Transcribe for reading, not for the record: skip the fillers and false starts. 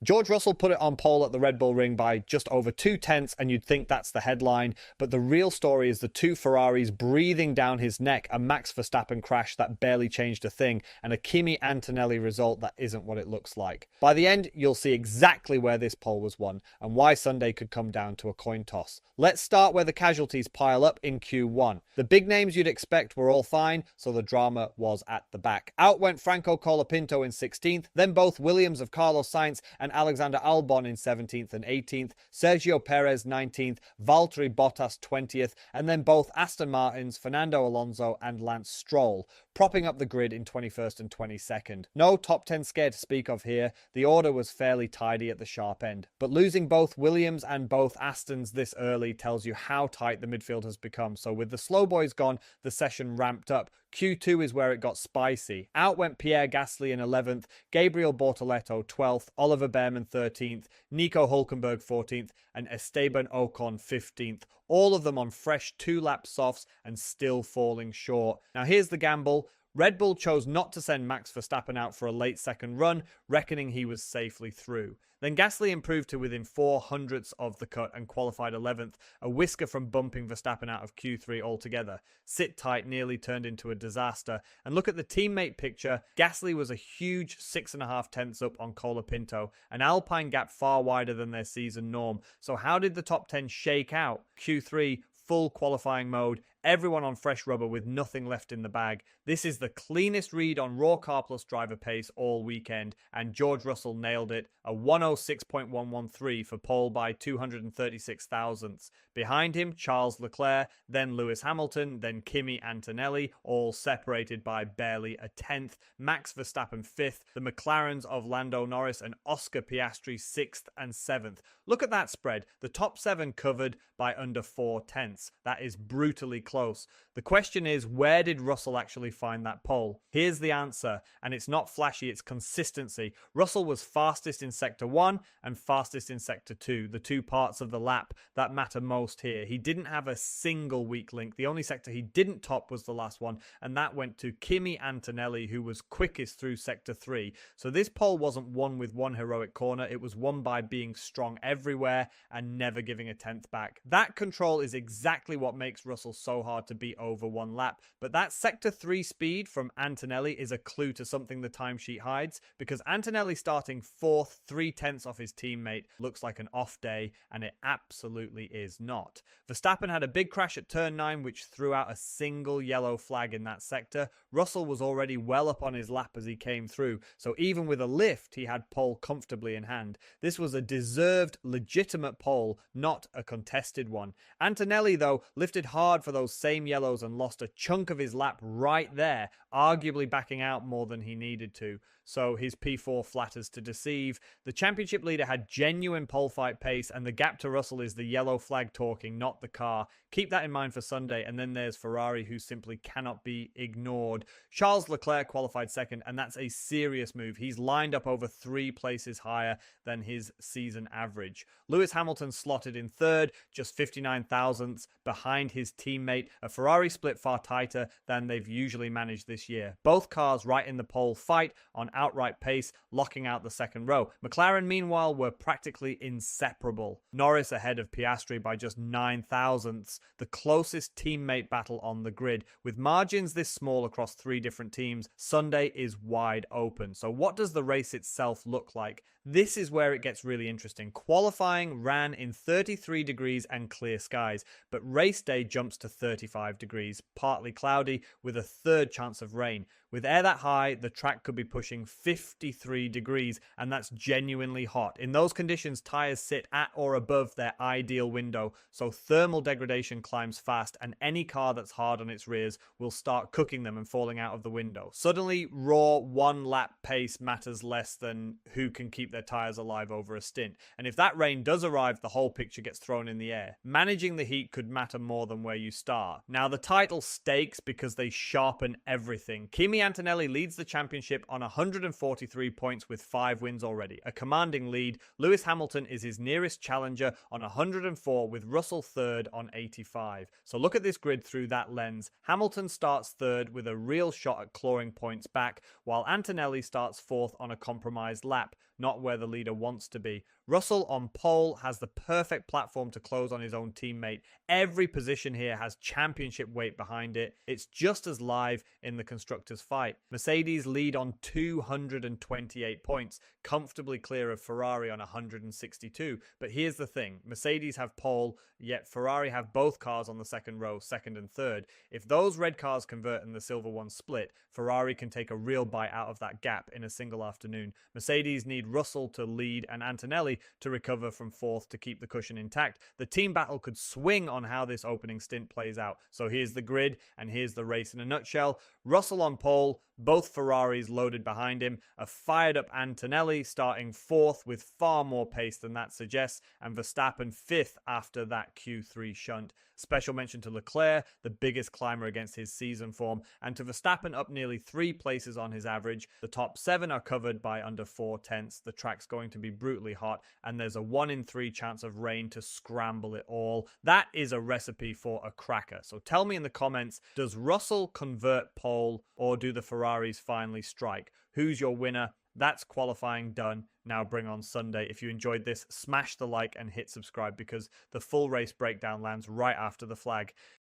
George Russell put it on pole at the Red Bull Ring by just over 2 tenths, and you'd think that's the headline, but the real story is the two Ferraris breathing down his neck, a Max Verstappen crash that barely changed a thing, and a Kimi Antonelli result that isn't what it looks like. By the end, you'll see exactly where this pole was won, and why Sunday could come down to a coin toss. Let's start where the casualties pile up in Q1. The big names you'd expect were all fine, so the drama was at the back. Out went Franco Colapinto in 16th, then both Williams of Carlos Sainz and Alexander Albon in 17th and 18th, Sergio Perez 19th, Valtteri Bottas 20th, and then both Aston Martins, Fernando Alonso and Lance Stroll, propping up the grid in 21st and 22nd. No top 10 scare to speak of here, the order was fairly tidy at the sharp end. But losing both Williams and both Astons this early tells you how tight the midfield has become, so with the slow boys gone, the session ramped up. Q2 is where it got spicy. Out went Pierre Gasly in 11th, Gabriel Bortoleto 12th, Oliver Behrman 13th, Nico Hulkenberg 14th, and Esteban Ocon 15th. All of them on fresh 2-lap softs and still falling short. Now here's the gamble. Red Bull chose not to send Max Verstappen out for a late second run, reckoning he was safely through. Then Gasly improved to within 0.04 of the cut and qualified 11th, a whisker from bumping Verstappen out of Q3 altogether. Sit tight nearly turned into a disaster. And look at the teammate picture. Gasly was a huge 6.5 tenths up on Colapinto, an Alpine gap far wider than their season norm. So how did the top 10 shake out? Q3, full qualifying mode, everyone on fresh rubber with nothing left in the bag. This is the cleanest read on raw car plus driver pace all weekend, and George Russell nailed it, a 106.113 for pole by 236 thousandths. Behind him, Charles Leclerc, then Lewis Hamilton, then Kimi Antonelli, all separated by barely a tenth. Max Verstappen 5th, the McLarens of Lando Norris and Oscar Piastri 6th and 7th. Look at that spread, the top 7 covered by under 4 tenths. That is brutally close. The question is, where did Russell actually find that pole? Here's the answer, and it's not flashy, it's consistency. Russell was fastest in Sector 1 and fastest in Sector 2, the two parts of the lap that matter most here. He didn't have a single weak link. The only sector he didn't top was the last one, and that went to Kimi Antonelli, who was quickest through Sector 3. So this pole wasn't won with one heroic corner, it was won by being strong everywhere and never giving a tenth back. That control is exactly what makes Russell so hard to beat over one lap, but that Sector 3 speed from Antonelli is a clue to something the timesheet hides, because Antonelli starting 4th, 3 tenths off his teammate looks like an off day, and it absolutely is not. Verstappen had a big crash at turn 9 which threw out a single yellow flag in that sector. Russell was already well up on his lap as he came through, so even with a lift he had pole comfortably in hand. This was a deserved, legitimate pole, not a contested one. Antonelli though lifted hard for those same yellows and lost a chunk of his lap right there, arguably backing out more than he needed to. So his P4 flatters to deceive. The championship leader had genuine pole fight pace, and the gap to Russell is the yellow flag talking, not the car. Keep that in mind for Sunday, and then there's Ferrari, who simply cannot be ignored. Charles Leclerc qualified second, and that's a serious move. He's lined up over 3 places higher than his season average. Lewis Hamilton slotted in third, just 59 thousandths behind his teammate. A Ferrari split far tighter than they've usually managed this year. Both cars right in the pole fight on outright pace, locking out the second row. McLaren, meanwhile, were practically inseparable. Norris ahead of Piastri by just 9 thousandths, the closest teammate battle on the grid. With margins this small across 3 different teams, Sunday is wide open. So what does the race itself look like? This is where it gets really interesting. Qualifying ran in 33 degrees and clear skies, but race day jumps to 35 degrees, partly cloudy, with a third chance of rain. With air that high, the track could be pushing 53 degrees, and that's genuinely hot. In those conditions, tyres sit at or above their ideal window, so thermal degradation climbs fast, and any car that's hard on its rears will start cooking them and falling out of the window. Suddenly, raw one-lap pace matters less than who can keep their tyres alive over a stint. And if that rain does arrive, the whole picture gets thrown in the air. Managing the heat could matter more than where you start. Now, the title stakes because they sharpen everything. Kimi Antonelli leads the championship on 143 points with 5 wins already, a commanding lead. Lewis Hamilton is his nearest challenger on 104, with Russell third on 85. So look at this grid through that lens. Hamilton starts third with a real shot at clawing points back, while Antonelli starts 4th on a compromised lap. not where the leader wants to be. Russell on pole has the perfect platform to close on his own teammate. Every position here has championship weight behind it. It's just as live in the constructors' fight. Mercedes lead on 228 points, comfortably clear of Ferrari on 162. But here's the thing, Mercedes have pole, yet Ferrari have both cars on the second row, second and third. If those red cars convert and the silver ones split, Ferrari can take a real bite out of that gap in a single afternoon. Mercedes need Russell to lead and Antonelli to recover from fourth to keep the cushion intact. The team battle could swing on how this opening stint plays out. So here's the grid and here's the race in a nutshell. Russell on pole, both Ferraris loaded behind him, a fired up Antonelli starting fourth with far more pace than that suggests, and Verstappen fifth after that Q3 shunt. Special mention to Leclerc, the biggest climber against his season form, and to Verstappen up nearly 3 places on his average. The top 7 are covered by under 4/10. The track's going to be brutally hot, and there's a 1 in 3 chance of rain to scramble it all. That is a recipe for a cracker. So tell me in the comments, does Russell convert pole, or do the Ferraris finally strike? Who's your winner? That's qualifying done. Now bring on Sunday. If you enjoyed this, smash the like and hit subscribe because the full race breakdown lands right after the flag.